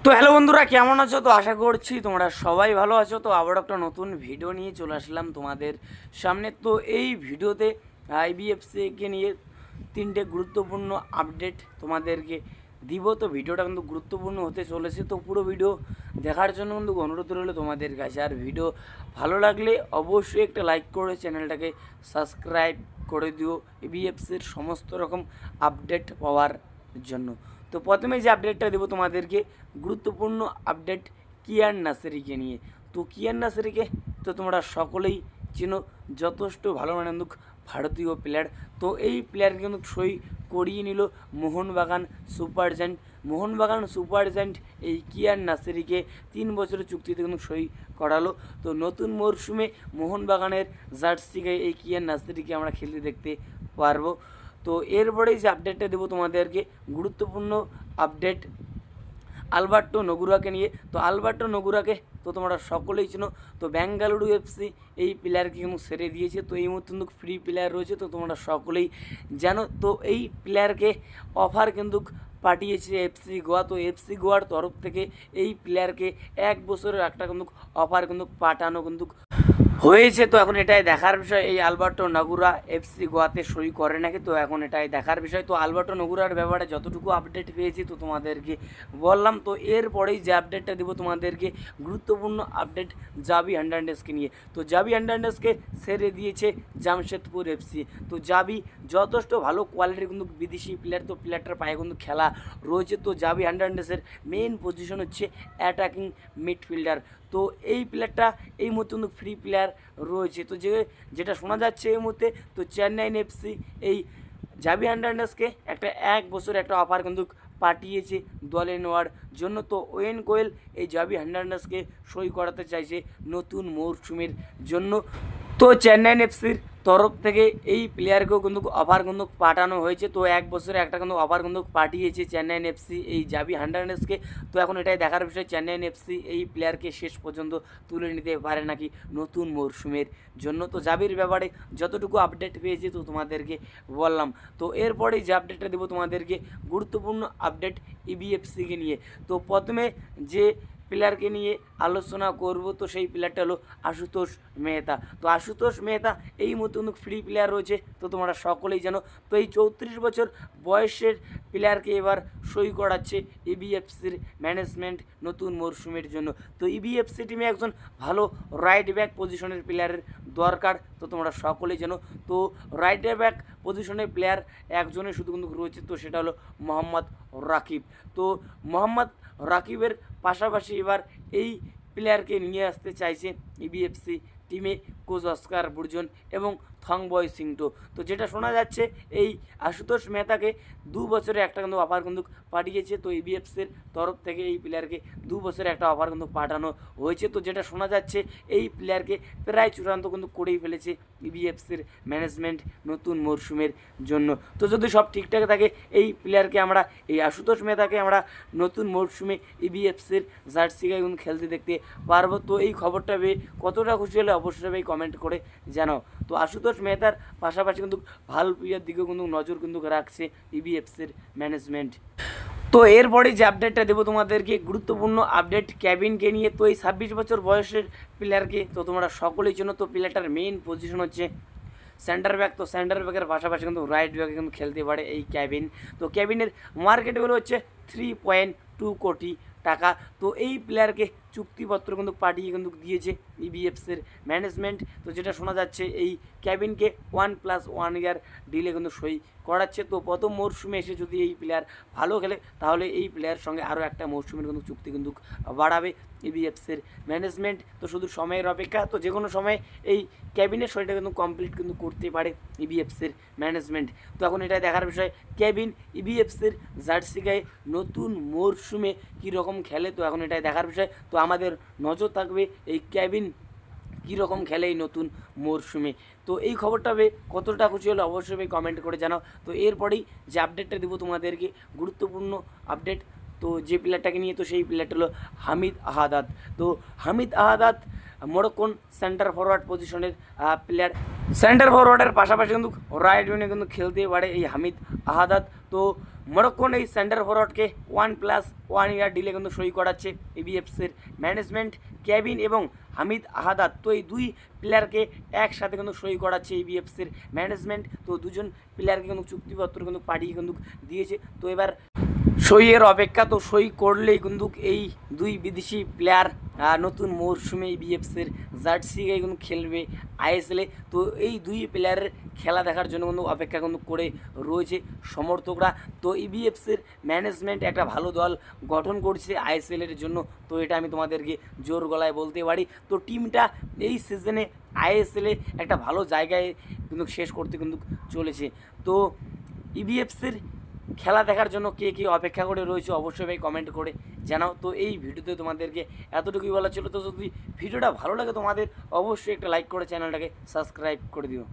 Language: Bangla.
তো হ্যালো বন্ধুরা, কেমন আছো? তো আশা করছি তোমরা সবাই ভালো আছো। তো আবার একটা নতুন ভিডিও নিয়ে চলে আসলাম তোমাদের সামনে। তো এই ভিডিওতে আইবিএফসিকে নিয়ে তিনটে গুরুত্বপূর্ণ আপডেট তোমাদেরকে দিব। তো ভিডিওটা কিন্তু গুরুত্বপূর্ণ হতে চলেছে, তো পুরো ভিডিও দেখার জন্য কিন্তু অনুরোধ রইলো তোমাদের কাছে। আর ভিডিও ভালো লাগলে অবশ্যই একটা লাইক করে চ্যানেলটাকে সাবস্ক্রাইব করে দিও এবিএফসির সমস্ত রকম আপডেট পাওয়ার জন্য। তো প্রথমে যে আপডেটটা দেবো তোমাদেরকে, গুরুত্বপূর্ণ আপডেট কিয়ান নাসেরিকে নিয়ে। তো কিয়ান নাসেরিকে তো তোমরা সকলেই চেনো, যথেষ্ট ভালো মানের কিন্তু ভারতীয় প্লেয়ার। তো এই প্লেয়ারকে কিন্তু সই করিয়ে নিল Mohun Bagan super giant. Mohun Bagan super giant এই কিয়ান নাসেরিকে 3 বছরের চুক্তিতে কিন্তু সই করালো। তো নতুন মরশুমে মোহনবাগানের জার্সি গায়ে এই কিয়ান নাসেরিকে আমরা খেলতে দেখতে পারবো। তো এরপরেই যে আপডেটটা দেবো তোমাদেরকে, গুরুত্বপূর্ণ আপডেট আলবার্টো নগুরাকে নিয়ে। তো আলবার্টো নগুরাকে তো তোমরা সকলেই চেনো। তো বেঙ্গালুরু এফসি এই প্লেয়ারকে কিন্তু সেরে দিয়েছে। তো এই মুহূর্তে কিন্তু ফ্রি প্লেয়ার রয়েছে, তো তোমরা সকলেই জানো। তো এই প্লেয়ারকে অফার কিন্তু পাঠিয়েছে এফসি গোয়া। তো এফসি গোয়ার তরফ থেকে এই প্লেয়ারকে 1 বছরের একটা কিন্তু অফার কিন্তু পাঠানো কিন্তু হয়েছে। তো এখন এটাই দেখার বিষয়, এই আলবার্টো নগুরা এফসি গোয়াতে সই করে নাকি। তো এখন এটাই দেখার বিষয়। তো আলবার্টো নগুরার ব্যাপারে যতটুকু আপডেট পেয়েছি তো তোমাদেরকে বললাম। তো এরপরেই যে আপডেটটা দেবো তোমাদেরকে, গুরুত্বপূর্ণ আপডেট জাভি হার্নান্ডেজকে নিয়ে। তো জাভি হার্নান্ডেজকে ছেড়ে দিয়েছে জামশেদপুর এফসি। তো জাভি যথেষ্ট ভালো কোয়ালিটির কিন্তু বিদেশি প্লেয়ার। তো প্লেয়ারটার পায়ে কিন্তু খেলা রয়েছে। তো জাভি হার্নান্ডেজের মেইন পজিশন হচ্ছে অ্যাটাকিং মিডফিল্ডার। তো এই প্লেয়ারটা এই মুহূর্তে কিন্তু ফ্রি প্লেয়ার রয়েছে। তো যেটা শোনা যাচ্ছে এই মুহূর্তে, তো চেন্নাইন এফসি এই জাভি হার্নান্ডেজকে একটা 1 বছরের একটা অফার কিন্তু পাঠিয়েছে দলে নেওয়ার জন্য। তো ওয়েন কোয়েল এই জাভি হার্নান্ডেজকে সই করাতে চাইছে নতুন মরশুমের জন্য। তো চেন্নাইন এফসির তরফ থেকে এই প্লেয়ারকেও কিন্তু অফার কিন্তু পাঠানো হয়েছে। তো 1 বছরে একটা কিন্তু অফার কিন্তু পাঠিয়েছে চেন্নাইন এফসি এই জাভি হার্নান্ডেজকে। তো এখন এটাই দেখার বিষয়, চেন্নাইন এফসি এই প্লেয়ারকে শেষ পর্যন্ত তুলে নিতে পারে নাকি নতুন মরশুমের জন্য। তো জাভির ব্যাপারে যতটুকু আপডেট পেয়েছি তো তোমাদেরকে বললাম। তো এরপরেই যে আপডেটটা দেবো তোমাদেরকে, গুরুত্বপূর্ণ আপডেট ইবিএফসিকে নিয়ে। তো প্রথমে যে প্লেয়ারকে নিয়ে আলোচনা করব, তো সেই প্লেয়ারটা হলো আশুতোষ মেহতা। তো আশুতোষ মেহতা এই মতো ফ্রি প্লেয়ার রয়েছে, তো তোমরা সকলেই জানো। তো এই 34 বছর বয়সের প্লেয়ারকে এবার সই করাচ্ছে ইবিএফসির ম্যানেজমেন্ট নতুন মরশুমের জন্য। তো ইবিএফসি টিমে একজন ভালো রাইট ব্যাক পজিশনের প্লেয়ারের দরকার, তো তোমরা সকলেই জানো। তো রাইট ব্যাক পজিশনের প্লেয়ার একজনের শুধু কিন্তু রয়েছে, তো সেটা হলো মোহাম্মদ রাকিব। তো মোহাম্মদ রাকিবের পাশাপাশি এবার এই প্লেয়ারকে নিয়ে আসতে চাইছে ইবিএফসি টিমে কোচ অস্কার বুর্জন এবং থংবয় সিংটো। তো যেটা শোনা যাচ্ছে, এই আশুতোষ মেহতাকে 2 বছরে একটা কিন্তু অফার কিন্তু পাঠিয়েছে। তো ইবিএফসির তরফ থেকে এই প্লেয়ারকে 2 বছরে একটা অফার কিন্তু পাঠানো হয়েছে। তো যেটা শোনা যাচ্ছে, এই প্লেয়ারকে প্রায় চূড়ান্ত কিন্তু করেই ফেলেছে ইবিএফসির ম্যানেজমেন্ট নতুন মরশুমের জন্য। তো যদি সব ঠিকঠাক থাকে, এই প্লেয়ারকে আমরা, এই আশুতোষ মেহতাকে আমরা নতুন মরশুমে ইবিএফসির জার্সি গায়ে কিন্তু খেলতে দেখতে পারবো। তো এই খবরটা পেয়ে কতটা খুশি হলে অবশ্যই ভাই কমেন্ট করে জানাও। তো আশুতোষ মেহতার পাশাপাশি কিন্তু ভালো প্লেয়ার দিকেও কিন্তু নজর কিন্তু রাখছে ইবিএফসির ম্যানেজমেন্ট। তো এরপরে যে আপডেটটা দেবো তোমাদেরকে, গুরুত্বপূর্ণ আপডেট কেভিনকে নিয়ে। তো এই 26 বছর বয়সের প্লেয়ারকে তো তোমরা সকলেই জানো। তো প্লেয়ারটার মেইন পজিশন হচ্ছে সেন্টার ব্যাক। তো সেন্টার ব্যাকের পাশাপাশি কিন্তু রাইট ব্যাকে কিন্তু খেলতে পারে এই কেভিন। তো কেভিনের মার্কেট ভ্যালু হচ্ছে 3.2 কোটি টাকা। তো এই প্লেয়ারকে চুক্তিপত্র কিন্তু পাঠিয়ে কিন্তু দিয়েছে ইবিএফসির ম্যানেজমেন্ট। তো যেটা শোনা যাচ্ছে, এই কেভিনকে 1+1 ইয়ার ডিলে কিন্তু সই করাচ্ছে। তো প্রথম মরশুমে এসে যদি এই প্লেয়ার ভালো খেলে, তাহলে এই প্লেয়ারের সঙ্গে আরও একটা মরশুমের কিন্তু চুক্তি কিন্তু বাড়াবে ইবিএফসির ম্যানেজমেন্ট। তো শুধু সময়ের অপেক্ষা, তো যে কোনো সময় এই কেবিনের সইটা কিন্তু কমপ্লিট কিন্তু করতে পারে ইবিএফসির ম্যানেজমেন্ট। তো এখন এটা দেখার বিষয়, কেবিন ইবিএফসির জার্সি গায়ে নতুন মরশুমে কীরকম খেলে। তো এখন এটাই দেখার বিষয়। তো আমাদের নজর থাকবে এই কেবিন কীরকম খেলে এই নতুন মরশুমে। তো এই খবরটা পেয়ে কতটা খুশি হলো অবশ্যই কমেন্ট করে জানাও। তো এরপরেই যে আপডেটটা দেবো তোমাদেরকে, গুরুত্বপূর্ণ আপডেট, তো যে প্লেয়ারটাকে নিয়ে, তো সেই প্লেয়ারটা হলো হামিদ আহাদাদ। তো হামিদ আহাদাদ মরক্কোন সেন্টার ফরওয়ার্ড পজিশনের প্লেয়ার। সেন্টার ফরওয়ার্ডের পাশাপাশি কিন্তু রাইট উইনে কিন্তু খেলতে পারে এই হামিদ আহাদাদ। তো মরক্কোন এই সেন্টার ফরওয়ার্ডকে 1+1 ইয়ার ডিলে কিন্তু সই করাচ্ছে ইবিএফসির ম্যানেজমেন্ট, কেভিন এবং হামিদ আহাদাদ। তো এই দুই প্লেয়ারকে একসাথে কিন্তু সই করাচ্ছে ইবিএফসির ম্যানেজমেন্ট। তো দুজন প্লেয়ারকে কিন্তু চুক্তিপত্র কিন্তু পাঠিয়ে কিন্তু দিয়েছে। তো এবার সইয়ের অপেক্ষা, তো সই করলেই কিন্তু এই দুই বিদেশি প্লেয়ার নতুন মরশুমে বিএফসির জার্সি গায়ে কিন্তু খেলবে আইএসএলে। তো এই দুই প্লেয়ারের খেলা দেখার জন্য কিন্তু অপেক্ষা কিন্তু করে রয়েছে সমর্থকরা। তো ইবিএফসির ম্যানেজমেন্ট একটা ভালো দল গঠন করছে আইএসএলের জন্য। তো এটা আমি তোমাদেরকে জোর গলায় বলতে পারি। তো টিমটা এই সিজনে আইএসএলে একটা ভালো জায়গায় কিন্তু শেষ করতে কিন্তু চলেছে। তো ইবিএফসির খেলা দেখার জন্য কে কে অপেক্ষা করে রয়েছে অবশ্যই ভাই কমেন্ট করে জানাও। তো এই ভিডিওতে তোমাদেরকে এতটুকুই বলা ছিল। তো যদি ভিডিওটা ভালো লাগে তোমাদের অবশ্যই একটা লাইক করে চ্যানেলটাকে সাবস্ক্রাইব করে দিও।